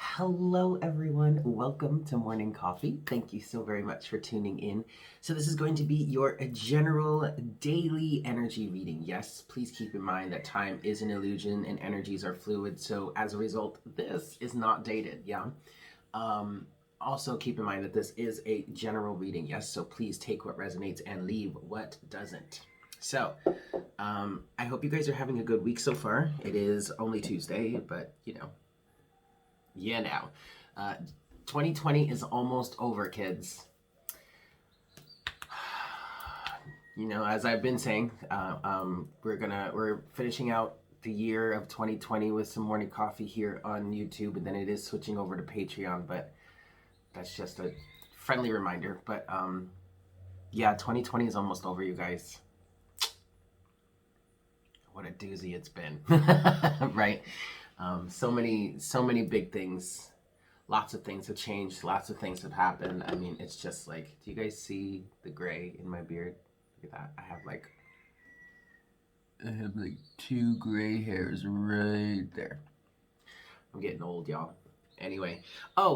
Hello, everyone. Welcome to Morning Coffee. Thank you so very much for tuning in. So, this is going to be your general daily energy reading. Yes, please keep in mind that time is an illusion and energies are fluid. So, as a result, this is not dated. Yeah. Um, Also, keep in mind that this is a general reading. Yes. So, please take what resonates and leave what doesn't. So, I hope you guys are having a good week so far. It is only Tuesday, but yeah, now. Uh, 2020 is almost over, kids. As I've been saying, we're finishing out the year of 2020 with some morning coffee here on YouTube, and then it is switching over to Patreon. But that's just a friendly reminder. But yeah, 2020 is almost over, you guys. What a doozy it's been, right? So many big things. Lots of things have changed. Lots of things have happened. I mean, it's just like, do you guys see the gray in my beard? Look at that. I have like two gray hairs right there. I'm getting old, y'all. Anyway, I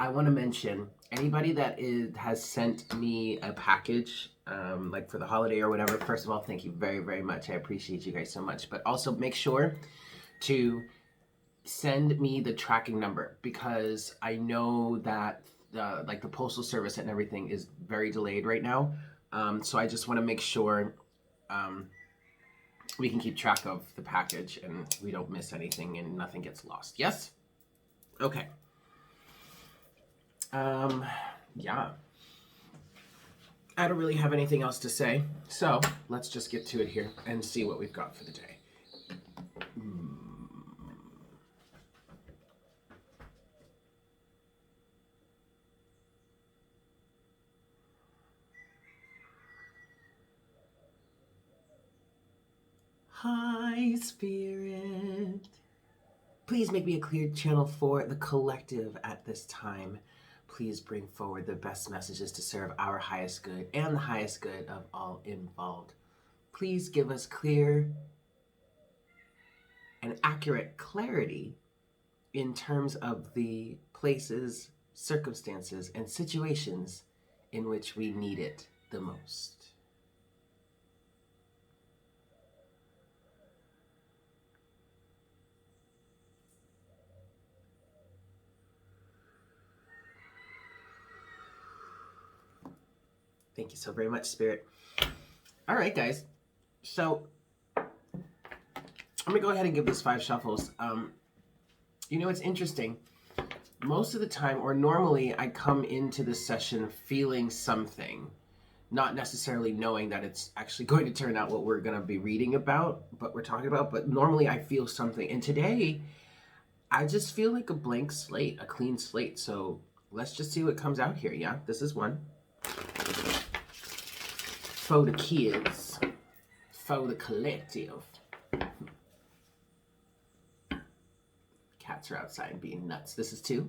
want to mention anybody that has sent me a package, like for the holiday or whatever. First of all, thank you very, very much. I appreciate you guys so much. But also make sure to send me the tracking number, because I know that the postal service and everything is very delayed right now. So I just want to make sure we can keep track of the package and we don't miss anything and nothing gets lost. Yes? Okay. Yeah. I don't really have anything else to say, so let's just get to it here and see what we've got for the day. Hi, Spirit. Please make me a clear channel for the collective at this time. Please bring forward the best messages to serve our highest good and the highest good of all involved. Please give us clear and accurate clarity in terms of the places, circumstances, and situations in which we need it the most. Thank you so very much, Spirit. All right, guys. So I'm gonna go ahead and give this 5 shuffles. It's interesting. Most of the time, or normally, I come into this session feeling something, not necessarily knowing that it's actually going to turn out what we're going to be reading about, but we're talking about. But normally, I feel something, and today, I just feel like a blank slate, a clean slate. So let's just see what comes out here. Yeah, this is one. For the kids, for the collective. Cats are outside being nuts. This is 2.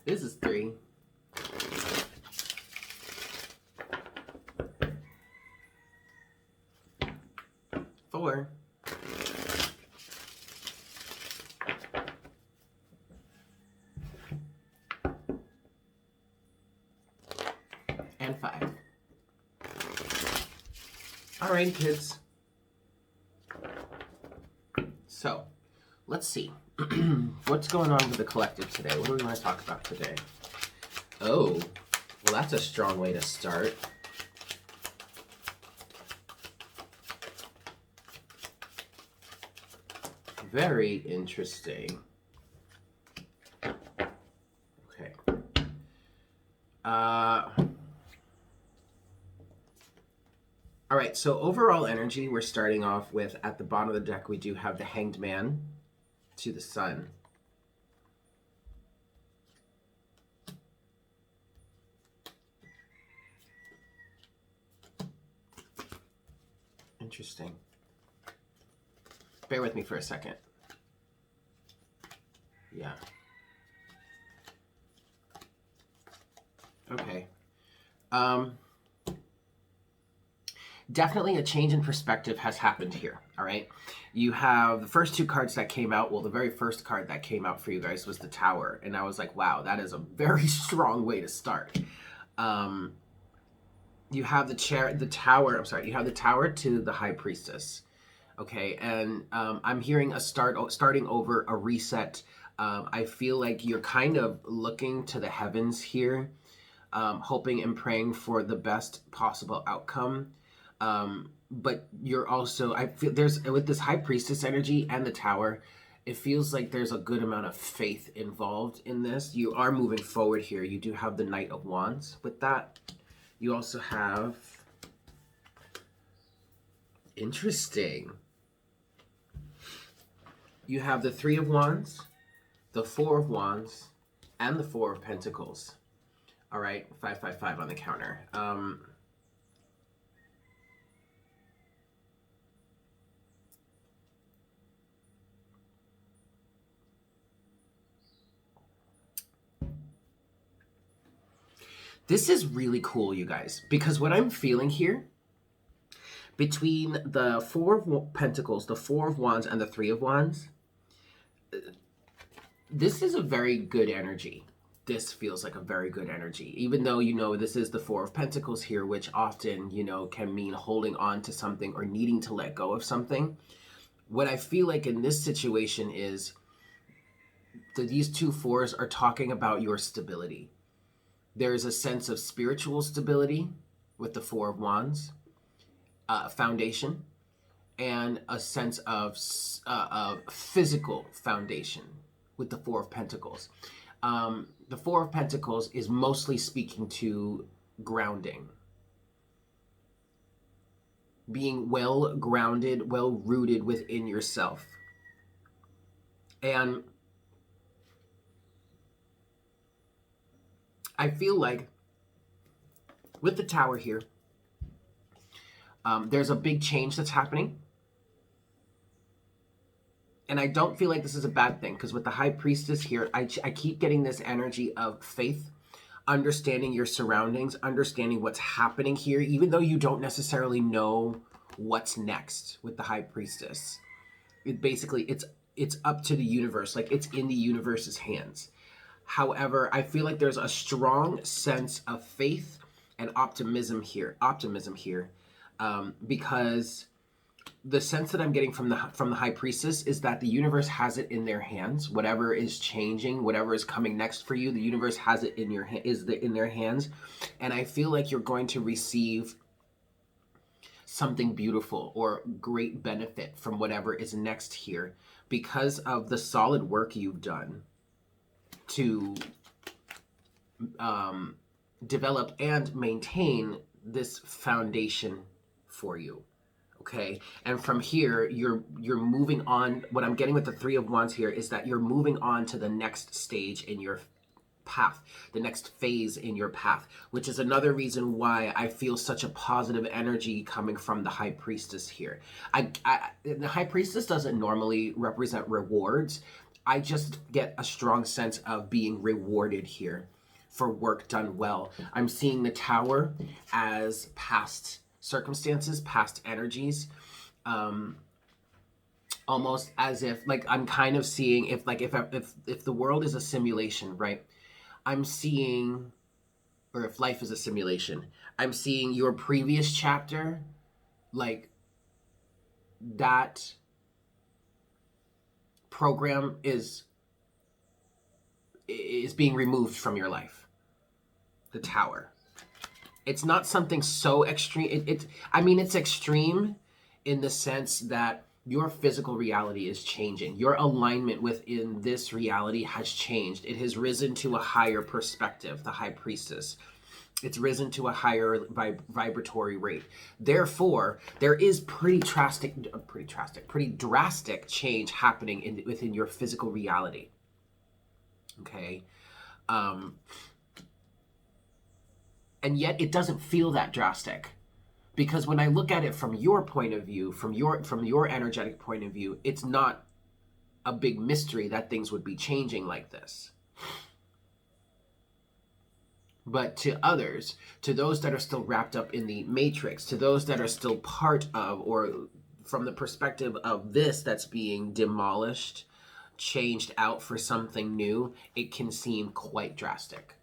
This is 3. 4. And 5. All right, kids. So, let's see. What's going on with the collective today? What do we want to talk about today? Oh, well, that's a strong way to start. Very interesting. Okay. All right, so overall energy, we're starting off with, at the bottom of the deck, we do have the Hanged Man to the Sun. Interesting. Bear with me for a second. Yeah. Okay. definitely a change in perspective has happened here. All right. You have the first two cards that came out. Well, the very first card that came out for you guys was the Tower. And I was like, wow, that is a very strong way to start. You have the Tower. I'm sorry. You have the Tower to the High Priestess. Okay. And I'm hearing starting over, a reset. I feel like you're kind of looking to the heavens here, hoping and praying for the best possible outcome. But you're also, I feel there's, with this High Priestess energy and the Tower, it feels like there's a good amount of faith involved in this. You are moving forward here. You do have the Knight of Wands with that. You also have, interesting, you have the Three of Wands, the Four of Wands, and the Four of Pentacles. All right, 555 on the counter. This is really cool, you guys, because what I'm feeling here, between the Four of Pentacles, the Four of Wands, and the Three of Wands, this is a very good energy. This feels like a very good energy, even though, you know, this is the Four of Pentacles here, which often, you know, can mean holding on to something or needing to let go of something. What I feel like in this situation is that these two fours are talking about your stability. There's a sense of spiritual stability with the Four of Wands, foundation, and a sense of physical foundation with the Four of Pentacles. The Four of Pentacles is mostly speaking to grounding, being well grounded, well rooted within yourself. And I feel like with the Tower here, there's a big change that's happening. And I don't feel like this is a bad thing, because with the High Priestess here, I keep getting this energy of faith, understanding your surroundings, understanding what's happening here, even though you don't necessarily know what's next with the High Priestess. It's up to the universe, like it's in the universe's hands. However, I feel like there's a strong sense of faith and optimism here, because the sense that I'm getting from the High Priestess is that the universe has it in their hands. Whatever is changing, whatever is coming next for you, the universe has it in in their hands, and I feel like you're going to receive something beautiful or great benefit from whatever is next here, because of the solid work you've done to develop and maintain this foundation for you. Okay, and from here you're moving on. What I'm getting with the Three of Wands here is that you're moving on to the next stage in your path, the next phase in your path, which is another reason why I feel such a positive energy coming from the High Priestess here. The High Priestess doesn't normally represent rewards. I just get a strong sense of being rewarded here for work done well. I'm seeing the Tower as past circumstances, past energies, almost as if, like, I'm kind of seeing if the world is a simulation, right? I'm seeing, or if life is a simulation, I'm seeing your previous chapter, like that program is being removed from your life. The Tower. It's not something so extreme. It's extreme in the sense that your physical reality is changing. Your alignment within this reality has changed. It has risen to a higher perspective, the High Priestess. It's risen to a higher vibratory rate. Therefore, there is pretty drastic change happening within your physical reality. Okay? And yet it doesn't feel that drastic, because when I look at it from your point of view, from your energetic point of view, it's not a big mystery that things would be changing like this. But to others, to those that are still wrapped up in the matrix, to those that are still part of, or from the perspective of this that's being demolished, changed out for something new, it can seem quite drastic.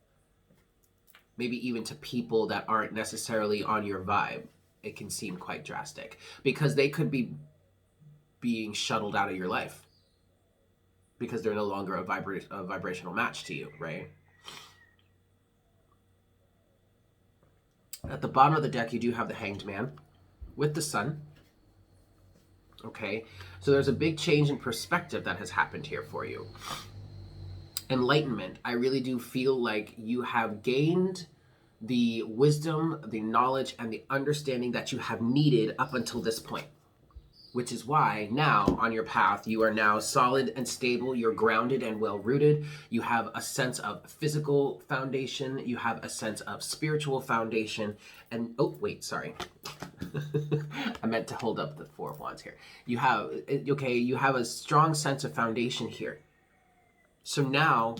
Maybe even to people that aren't necessarily on your vibe, it can seem quite drastic because they could be being shuttled out of your life because they're no longer a vibrational match to you, right? At the bottom of the deck, you do have the Hanged Man with the Sun. Okay, so there's a big change in perspective that has happened here for you. Enlightenment, I really do feel like you have gained the wisdom, the knowledge, and the understanding that you have needed up until this point. Which is why now on your path, you are now solid and stable. You're grounded and well-rooted. You have a sense of physical foundation. You have a sense of spiritual foundation. And, oh, wait, sorry. I meant to hold up the Four of Wands here. You have a strong sense of foundation here. So now,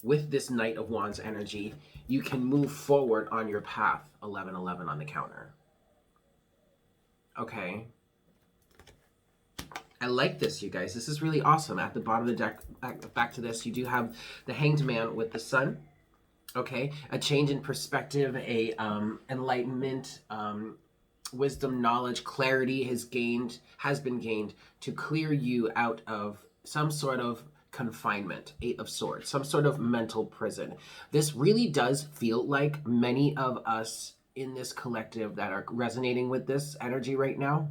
with this Knight of Wands energy, you can move forward on your path. 1111 on the counter. Okay. I like this, you guys. This is really awesome. At the bottom of the deck, back to this, you do have the Hanged Man with the Sun. Okay, a change in perspective, a enlightenment, wisdom, knowledge, clarity has been gained to clear you out of some sort of confinement. 8 of Swords, some sort of mental prison. This really does feel like many of us in this collective that are resonating with this energy right now.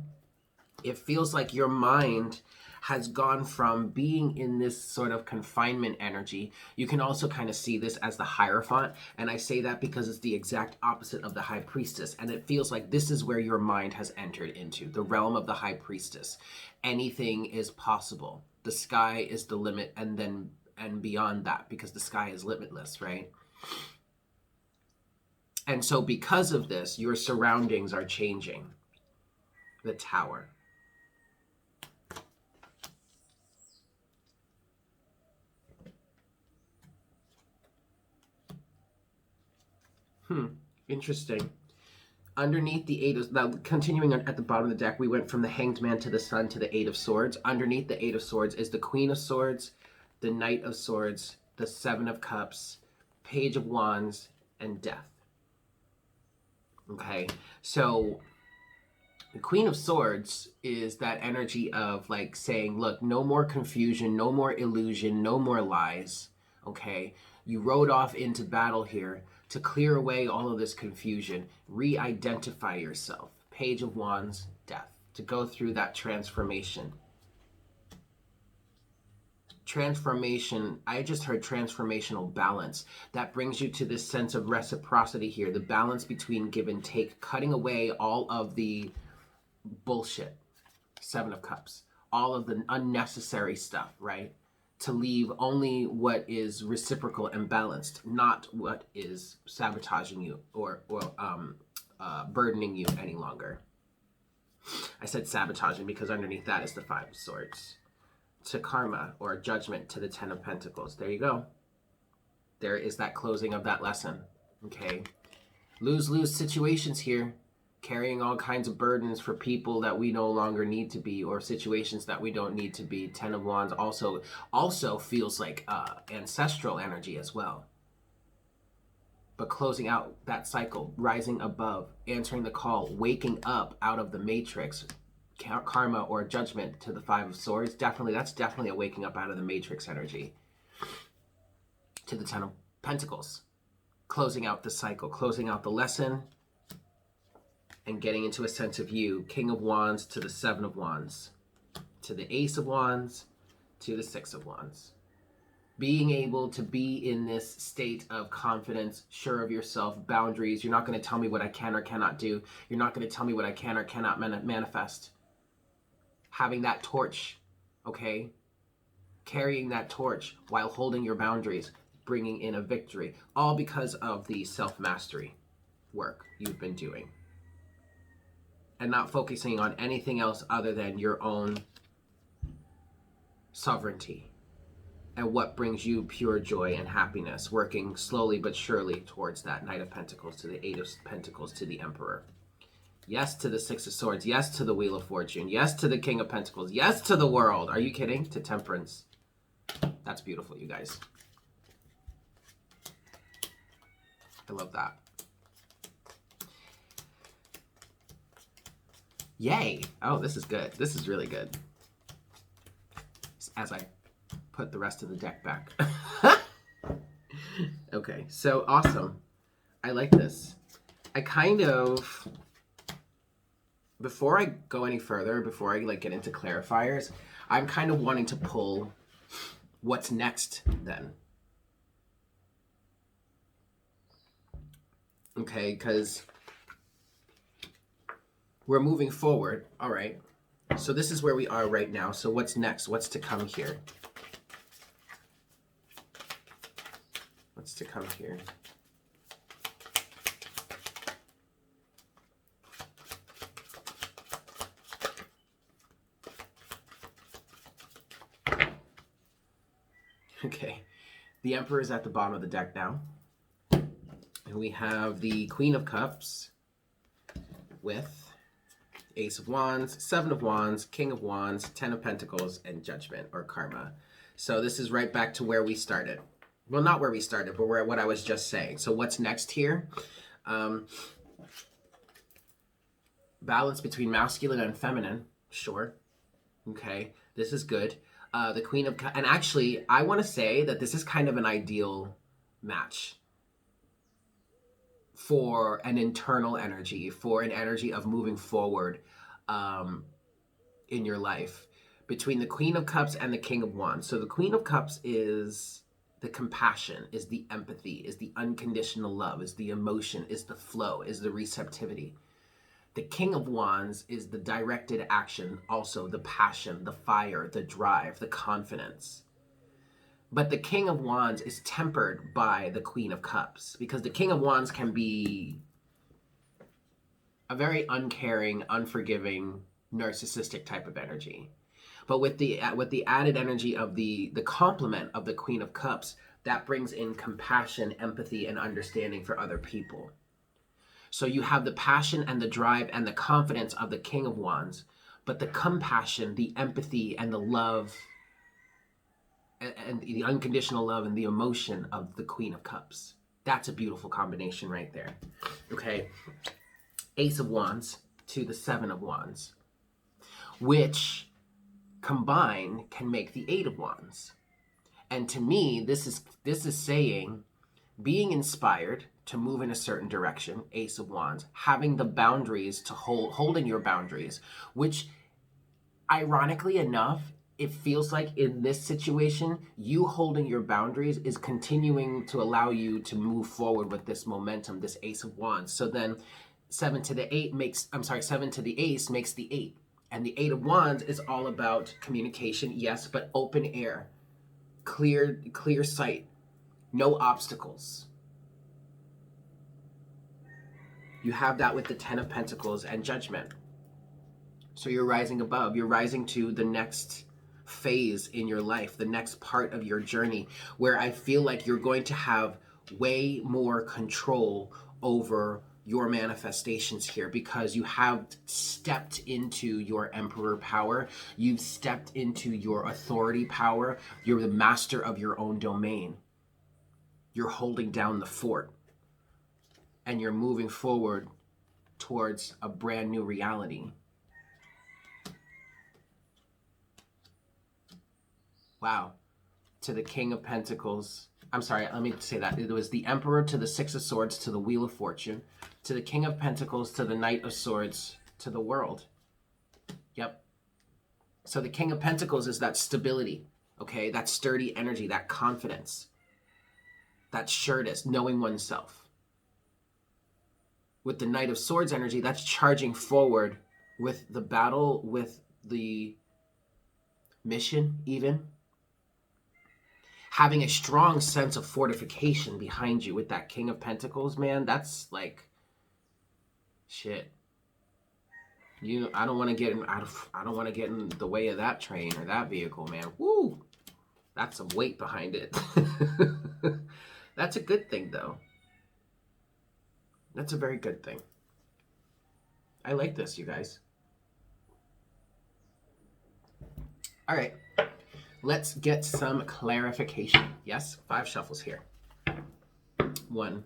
It feels like your mind has gone from being in this sort of confinement energy. You can also kind of see this as the Hierophant, and I say that because it's the exact opposite of the High Priestess, and it feels like this is where your mind has entered into, the realm of the High Priestess. Anything is possible. The sky is the limit, and beyond that, because the sky is limitless, right? And so because of this, your surroundings are changing. The Tower. Interesting. Underneath the now continuing at the bottom of the deck, we went from the Hanged Man to the Sun to the 8 of Swords. Underneath the 8 of Swords is the Queen of Swords, the Knight of Swords, the 7 of Cups, Page of Wands, and Death. Okay, so the Queen of Swords is that energy of like saying, look, no more confusion, no more illusion, no more lies. Okay, you rode off into battle here to clear away all of this confusion, re-identify yourself. Page of Wands, Death, to go through that transformation. Transformation, I just heard transformational balance. That brings you to this sense of reciprocity here, the balance between give and take, cutting away all of the bullshit. 7 of Cups, all of the unnecessary stuff, right? To leave only what is reciprocal and balanced, not what is sabotaging you or burdening you any longer. I said sabotaging because underneath that is the 5 of Swords. To karma or judgment, to the 10 of Pentacles. There you go. There is that closing of that lesson. Okay. Lose-lose situations here. Carrying all kinds of burdens for people that we no longer need to be, or situations that we don't need to be. 10 of Wands also feels like ancestral energy as well. But closing out that cycle, rising above, answering the call, waking up out of the matrix, karma or judgment to the 5 of Swords. That's definitely a waking up out of the matrix energy. To the 10 of Pentacles, closing out the cycle, closing out the lesson, and getting into a sense of you. King of Wands to the 7 of Wands, to the Ace of Wands, to the 6 of Wands. Being able to be in this state of confidence, sure of yourself, boundaries. You're not going to tell me what I can or cannot do. You're not going to tell me what I can or cannot manifest. Having that torch, okay? Carrying that torch while holding your boundaries, bringing in a victory. All because of the self-mastery work you've been doing. And not focusing on anything else other than your own sovereignty. and what brings you pure joy and happiness, working slowly but surely towards that Knight of Pentacles to the Eight of Pentacles to the Emperor. Yes to the Six of Swords. Yes to the Wheel of Fortune. Yes to the King of Pentacles. Yes to the World. Are you kidding? To Temperance. That's beautiful, you guys. I love that. Yay. Oh, this is good. This is really good. As I put the rest of the deck back. Okay, so awesome. I like this. I kind of, before I go any further, before I like get into clarifiers, I'm kind of wanting to pull what's next then. Okay, because we're moving forward. All right. So this is where we are right now. So what's next? What's to come here? What's to come here? Okay. The Emperor is at the bottom of the deck now. And we have the Queen of Cups with Ace of Wands, Seven of Wands, King of Wands, Ten of Pentacles, and Judgment or Karma. So this is right back to where we started. Well, not where we started, but what I was just saying. So what's next here? Balance between masculine and feminine. Sure. Okay. This is good. The Queen of... And actually, I want to say that this is kind of an ideal match for an internal energy, for an energy of moving forward in your life, between the Queen of Cups and the King of Wands. So the Queen of Cups is the compassion, is the empathy, is the unconditional love, is the emotion, is the flow, is the receptivity. The King of Wands is the directed action, also the passion, the fire, the drive, the confidence. But the King of Wands is tempered by the Queen of Cups, because the King of Wands can be a very uncaring, unforgiving, narcissistic type of energy. But with the added energy of the complement of the Queen of Cups, that brings in compassion, empathy, and understanding for other people. So you have the passion and the drive and the confidence of the King of Wands, but the compassion, the empathy, and the love, and the unconditional love and the emotion of the Queen of Cups. That's a beautiful combination right there. Okay. Ace of Wands to the Seven of Wands, which combined can make the Eight of Wands. And to me, this is saying being inspired to move in a certain direction, Ace of Wands, having the boundaries to holding your boundaries, which ironically enough, it feels like in this situation, you holding your boundaries is continuing to allow you to move forward with this momentum, this Ace of Wands. So then 7 to the Ace makes the 8. And the Eight of Wands is all about communication, yes, but open air, clear sight, no obstacles. You have that with the Ten of Pentacles and Judgment. So you're rising above. You're rising to the next phase in your life, the next part of your journey, where I feel like you're going to have way more control over your manifestations here, because you have stepped into your emperor power. You've stepped into your authority power. You're the master of your own domain. You're holding down the fort, and you're moving forward towards a brand new reality. Wow. To the King of Pentacles. I'm sorry, let me say that. It was the Emperor to the Six of Swords to the Wheel of Fortune, to the King of Pentacles to the Knight of Swords to the World. Yep. So the King of Pentacles is that stability, okay? That sturdy energy, that confidence, that sureness, knowing oneself. With the Knight of Swords energy, that's charging forward with the battle, with the mission even. Having a strong sense of fortification behind you with that King of Pentacles, man, that's like shit. I don't want to get in the way of that train or that vehicle, man. Woo! That's some weight behind it. That's a good thing, though. That's a very good thing. I like this, you guys. All right. Let's get some clarification. Yes, 5 shuffles here. 1,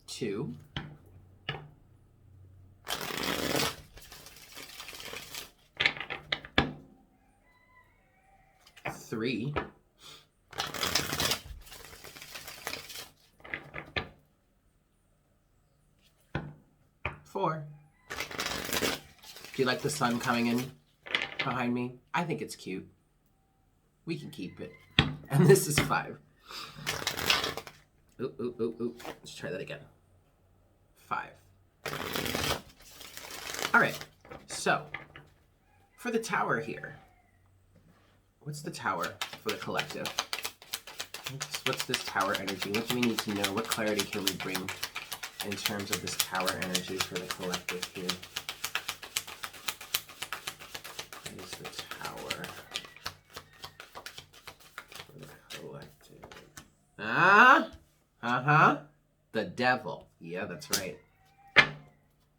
2, 3, 4. Do you like the sun coming in behind me? I think it's cute. We can keep it. And this is 5. Ooh, ooh, ooh, ooh. Let's try that again. 5. All right. So, for the tower here, what's the tower for the collective? What's this tower energy? What do we need to know? What clarity can we bring in terms of this tower energy for the collective here? What is the tower for the collective? The devil. Yeah, that's right.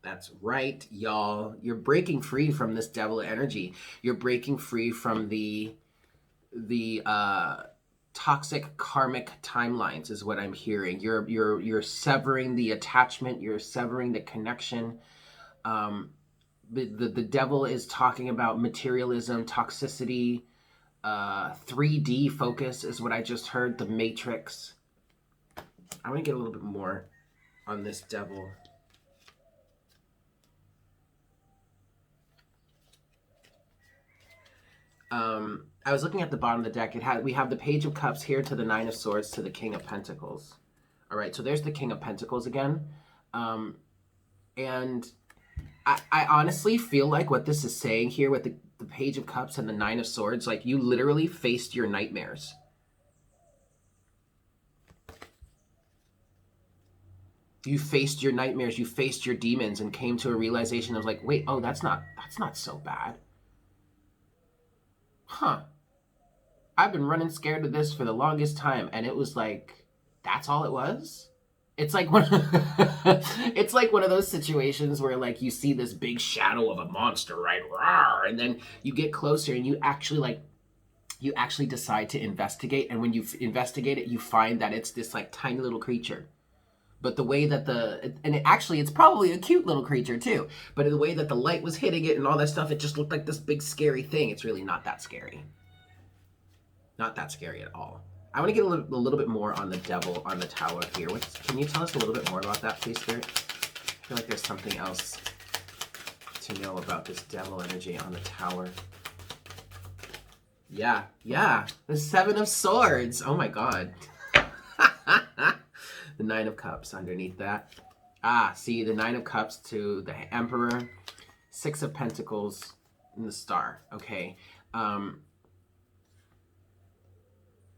That's right, y'all. You're breaking free from this devil energy. You're breaking free from the toxic karmic timelines is what I'm hearing. You're severing the attachment, you're severing the connection. The devil is talking about materialism, toxicity, 3D focus is what I just heard, the matrix. I want to get a little bit more on this devil. I was looking at the bottom of the deck. We have the Page of Cups here to the 9 of Swords to the King of Pentacles. All right, so there's the King of Pentacles again. And I honestly feel like what this is saying here with the Page of Cups and the 9 of Swords, like you literally faced your nightmares. You faced your nightmares, you faced your demons and came to a realization of like, wait, oh, that's not so bad. Huh. I've been running scared of this for the longest time, and it was like, that's all it was? It's like it's like one of those situations where like you see this big shadow of a monster, right? Rawr, and then you get closer and you actually decide to investigate, and when you investigate it, you find that it's this like tiny little creature. But the way that it's probably a cute little creature too, but the way that the light was hitting it and all that stuff, it just looked like this big scary thing. It's really not that scary. Not that scary at all. I want to get a little bit more on the devil on the tower here. Can you tell us a little bit more about that, please, Spirit? I feel like there's something else to know about this devil energy on the tower. Yeah. The 7 of Swords. Oh my God. The 9 of Cups underneath that. See, the 9 of Cups to the Emperor, 6 of Pentacles, and the Star. Okay.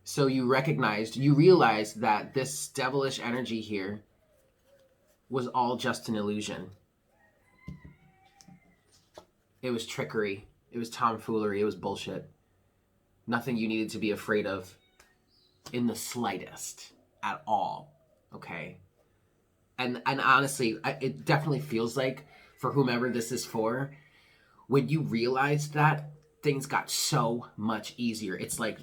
So you realized that this devilish energy here was all just an illusion. It was trickery. It was tomfoolery. It was bullshit. Nothing you needed to be afraid of in the slightest at all. Okay? And honestly, it definitely feels like for whomever this is for, when you realize that, things got so much easier. It's like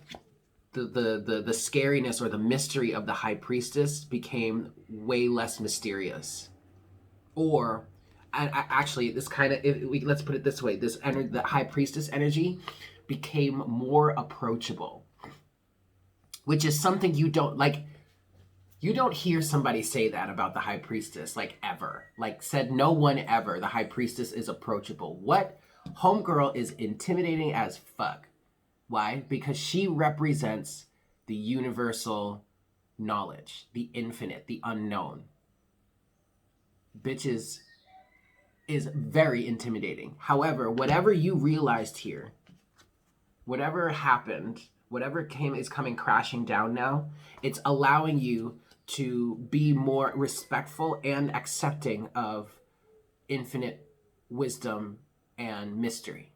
the scariness or the mystery of the High Priestess became way less mysterious. Or, actually, this kind of, let's put it this way, the High Priestess energy became more approachable, which is something you don't hear somebody say that about the High Priestess, like, ever. Like, said no one ever, the High Priestess is approachable. What? Homegirl is intimidating as fuck. Why? Because she represents the universal knowledge, the infinite, the unknown. Bitches is very intimidating. However, whatever you realized here, whatever happened, whatever is coming crashing down now, it's allowing you to be more respectful and accepting of infinite wisdom and mystery.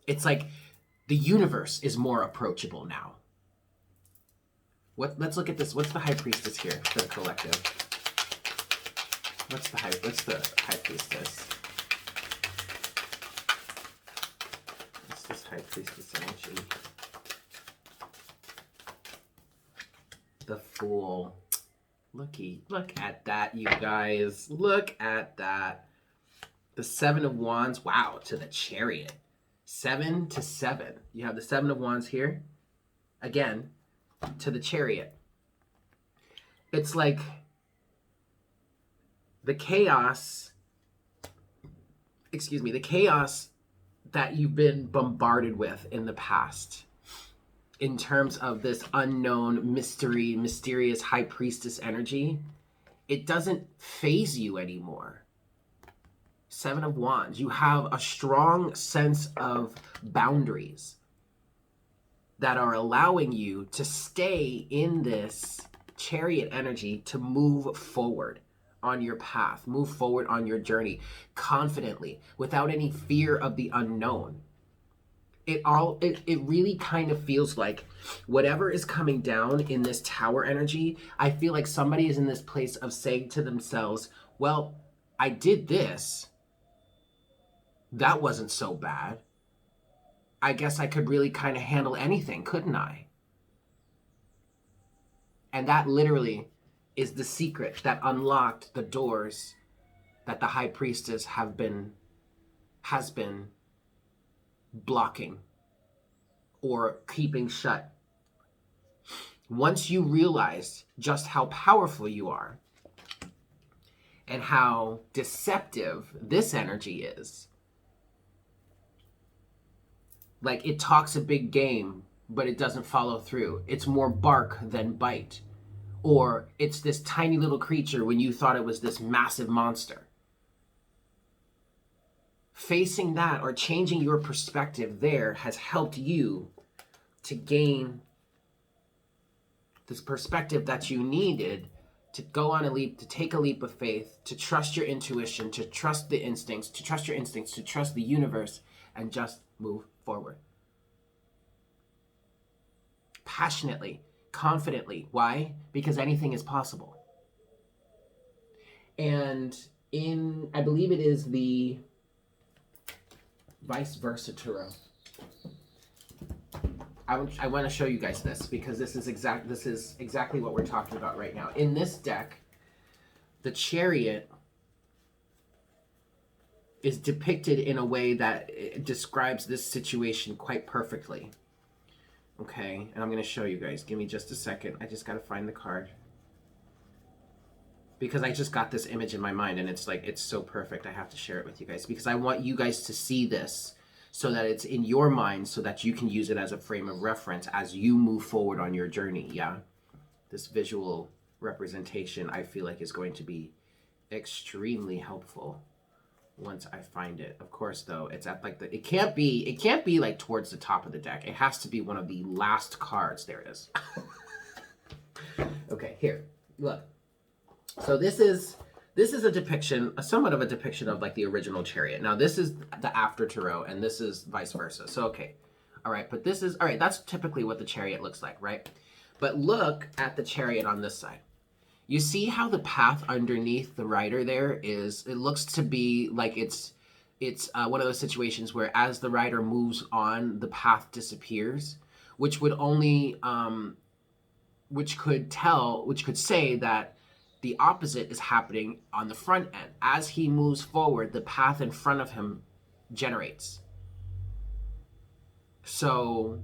It's like the universe is more approachable now. Let's look at this. What's the High Priestess here for the collective? What's the High Priestess? What's this High Priestess energy? The Fool. Look at that, you guys. Look at that. The Seven of Wands. Wow, to the Chariot. 7 to 7. You have the Seven of Wands here. Again, to the Chariot. It's like the chaos, the chaos that you've been bombarded with in the past in terms of this unknown, mysterious High Priestess energy. It doesn't faze you anymore. Seven of Wands. You have a strong sense of boundaries that are allowing you to stay in this Chariot energy to move forward on your path, move forward on your journey confidently, without any fear of the unknown. It really kind of feels like whatever is coming down in this Tower energy, I feel like somebody is in this place of saying to themselves, well, I did this. That wasn't so bad. I guess I could really kind of handle anything, couldn't I? And that literally is the secret that unlocked the doors that the High Priestess has been blocking or keeping shut. Once you realize just how powerful you are and how deceptive this energy is, like it talks a big game, but it doesn't follow through. It's more bark than bite. Or it's this tiny little creature when you thought it was this massive monster. Facing that or changing your perspective there has helped you to gain this perspective that you needed to go on a leap, to take a leap of faith, to trust your intuition, to trust the instincts, to trust your instincts, to trust the universe, and just move forward. Passionately, confidently. Why? Because anything is possible. And I believe it is the vice versa tarot. I want to show you guys this because this is exactly what we're talking about right now. In this deck, the Chariot is depicted in a way that describes this situation quite perfectly. Okay, and I'm going to show you guys. Give me just a second. I just got to find the card. Because I just got this image in my mind and it's like, it's so perfect. I have to share it with you guys because I want you guys to see this so that it's in your mind so that you can use it as a frame of reference as you move forward on your journey, yeah? This visual representation I feel like is going to be extremely helpful once I find it. Of course, though, it's at like it can't be like towards the top of the deck. It has to be one of the last cards. There it is. Okay, here. Look. So this is a depiction, somewhat of a depiction of like the original Chariot. Now this is the after tarot and this is vice versa. So okay. All right, but this is all right, that's typically what the Chariot looks like, right? But look at the Chariot on this side. You see how the path underneath the rider there is, it looks to be like it's one of those situations where as the rider moves on, the path disappears, which would only, which could say that the opposite is happening on the front end. As he moves forward, the path in front of him generates. So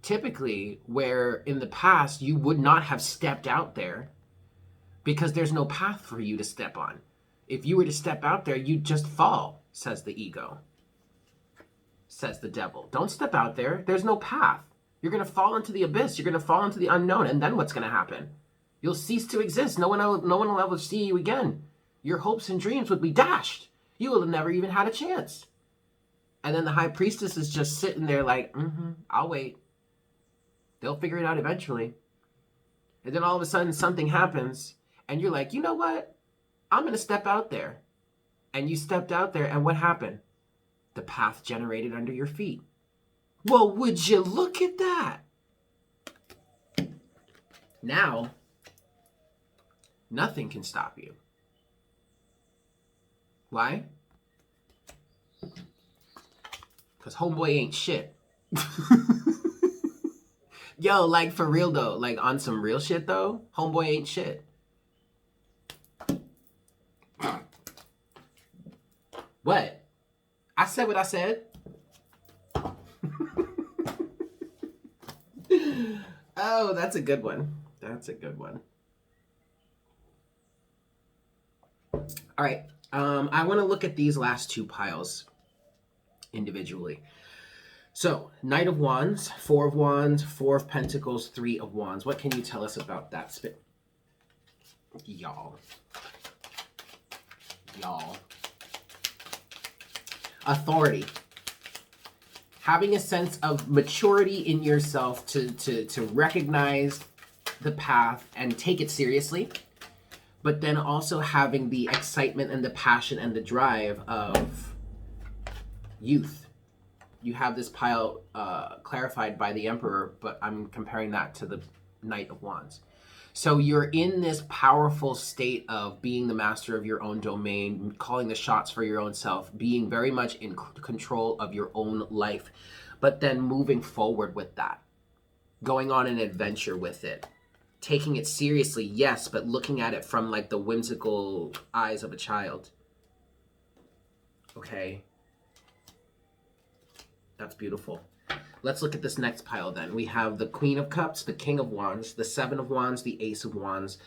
typically, where in the past you would not have stepped out there, because there's no path for you to step on. If you were to step out there, you'd just fall, says the ego. Says the devil. Don't step out there. There's no path. You're going to fall into the abyss. You're going to fall into the unknown. And then what's going to happen? You'll cease to exist. No one will ever see you again. Your hopes and dreams would be dashed. You will have never even had a chance. And then the High Priestess is just sitting there like, I'll wait. They'll figure it out eventually. And then all of a sudden something happens. And you're like, you know what? I'm going to step out there. And you stepped out there, and what happened? The path generated under your feet. Well, would you look at that? Now, nothing can stop you. Why? Because homeboy ain't shit. Yo, like for real though, like on some real shit though, homeboy ain't shit. What? I said what I said. Oh, that's a good one. That's a good one. All right. I want to look at these last two piles individually. So, Knight of Wands, Four of Wands, Four of Pentacles, Three of Wands. What can you tell us about that? Y'all. Authority. Having a sense of maturity in yourself to recognize the path and take it seriously, but then also having the excitement and the passion and the drive of youth. You have this pile clarified by the Emperor, but I'm comparing that to the Knight of Wands. So you're in this powerful state of being the master of your own domain, calling the shots for your own self, being very much in control of your own life, but then moving forward with that, going on an adventure with it, taking it seriously, yes, but looking at it from like the whimsical eyes of a child. Okay. That's beautiful. Let's look at this next pile then. We have the Queen of Cups, the King of Wands, the Seven of Wands, the Ace of Wands,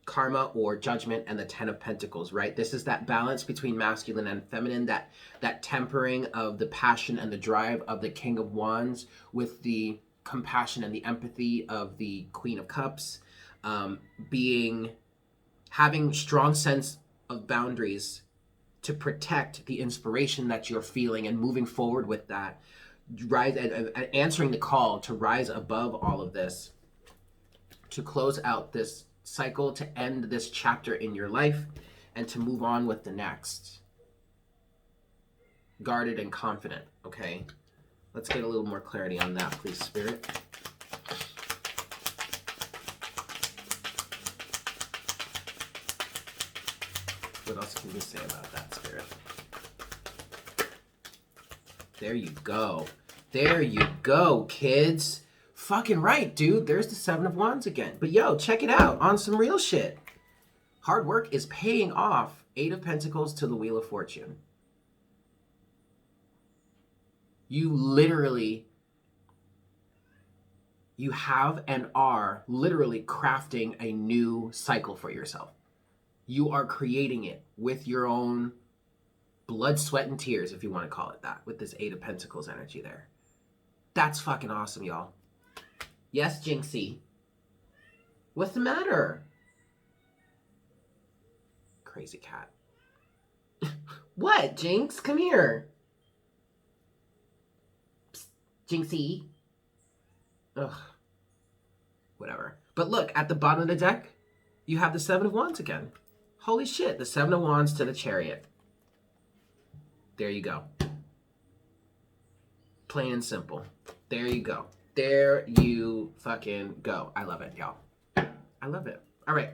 Karma or Judgment, and the Ten of Pentacles, right? This is that balance between masculine and feminine, that tempering of the passion and the drive of the King of Wands with the compassion and the empathy of the Queen of Cups, having strong sense of boundaries to protect the inspiration that you're feeling and moving forward with that, rise and answering the call to rise above all of this, to close out this cycle, to end this chapter in your life, and to move on with the next. Guarded and confident, okay? Let's get a little more clarity on that, please, Spirit. What else can you say about that, Spirit? There you go. There you go, kids. Fucking right, dude. There's the Seven of Wands again. But yo, check it out. On some real shit. Hard work is paying off. Eight of Pentacles to the Wheel of Fortune. You literally, you have and are literally crafting a new cycle for yourself. You are creating it with your own blood, sweat, and tears, if you want to call it that, with this Eight of Pentacles energy there. That's fucking awesome, y'all. Yes, Jinxie. What's the matter? Crazy cat. What, Jinx? Come here. Psst, Jinxie. Ugh. Whatever. But look, at the bottom of the deck, you have the Seven of Wands again. Holy shit, the Seven of Wands to the Chariot. There you go. Plain and simple. There you go. There you fucking go. I love it, y'all. I love it. All right.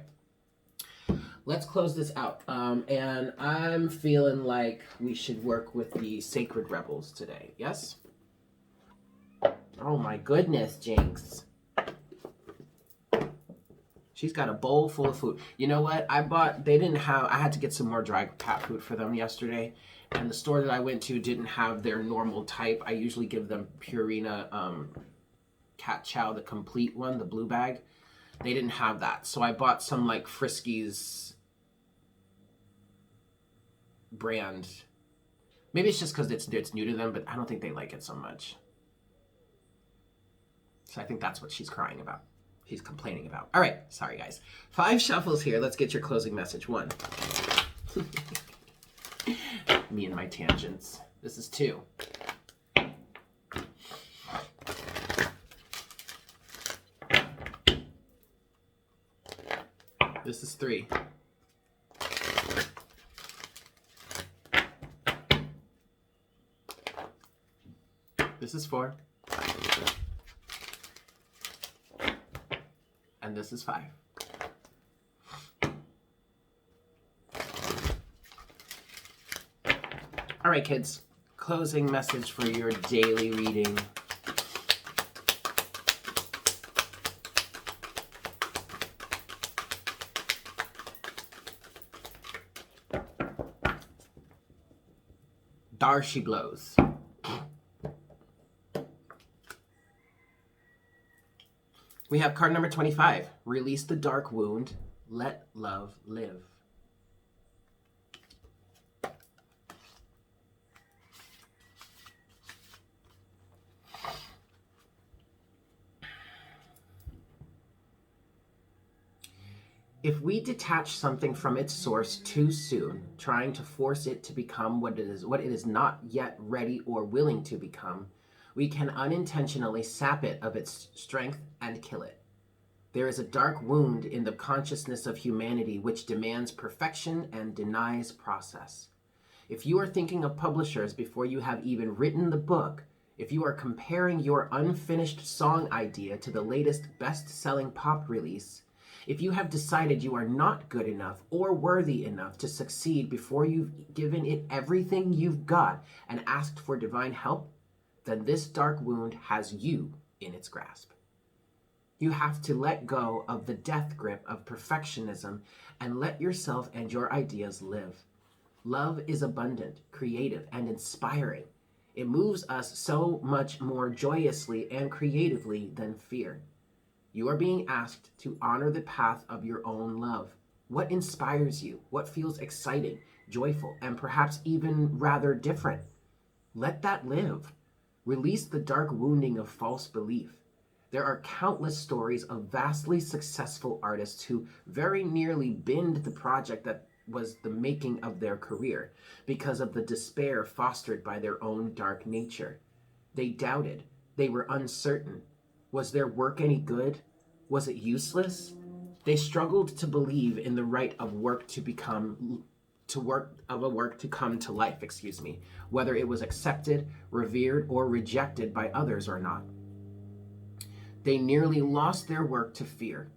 Let's close this out. And I'm feeling like we should work with the Sacred Rebels today. Yes? Oh my goodness, Jinx. She's got a bowl full of food. You know what? I had to get some more dry cat food for them yesterday. And the store that I went to didn't have their normal type. I usually give them Purina Cat Chow, the complete one, the blue bag. They didn't have that. So I bought some like Friskies brand. Maybe it's just because it's new to them, but I don't think they like it so much. So I think that's what she's crying about. She's complaining about. All right. Sorry, guys. 5 shuffles here. Let's get your closing message. 1. Me and my tangents. This is 2. This is 3. This is 4. And this is 5. All right, kids. Closing message for your daily reading. There she blows. We have card number 25. Release the dark wound. Let love live. If we detach something from its source too soon, trying to force it to become what it is not yet ready or willing to become, we can unintentionally sap it of its strength and kill it. There is a dark wound in the consciousness of humanity which demands perfection and denies process. If you are thinking of publishers before you have even written the book, if you are comparing your unfinished song idea to the latest best-selling pop release, if you have decided you are not good enough or worthy enough to succeed before you've given it everything you've got and asked for divine help, then this dark wound has you in its grasp. You have to let go of the death grip of perfectionism and let yourself and your ideas live. Love is abundant, creative, and inspiring. It moves us so much more joyously and creatively than fear. You are being asked to honor the path of your own love. What inspires you? What feels exciting, joyful, and perhaps even rather different? Let that live. Release the dark wounding of false belief. There are countless stories of vastly successful artists who very nearly binned the project that was the making of their career because of the despair fostered by their own dark nature. They doubted. They were uncertain. Was their work any good? Was it useless? They struggled to believe in the right of work to come to life, whether it was accepted, revered, or rejected by others or not. They nearly lost their work to fear.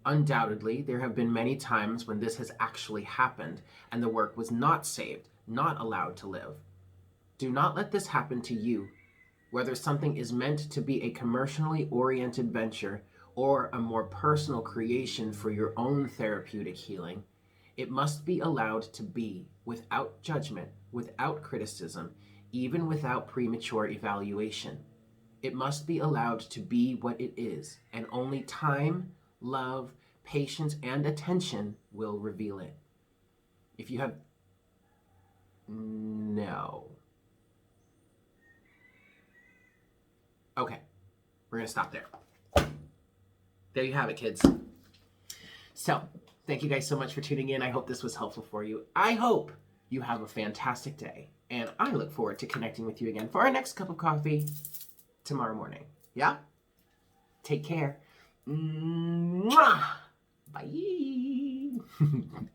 Undoubtedly, there have been many times when this has actually happened and the work was not saved, not allowed to live. Do not let this happen to you. Whether something is meant to be a commercially oriented venture or a more personal creation for your own therapeutic healing, it must be allowed to be without judgment, without criticism, even without premature evaluation. It must be allowed to be what it is, and only time, love, patience, and attention will reveal it. If you have... No. Okay, we're going to stop there. There you have it, kids. So, thank you guys so much for tuning in. I hope this was helpful for you. I hope you have a fantastic day. And I look forward to connecting with you again for our next cup of coffee tomorrow morning. Yeah? Take care. Mwah! Bye.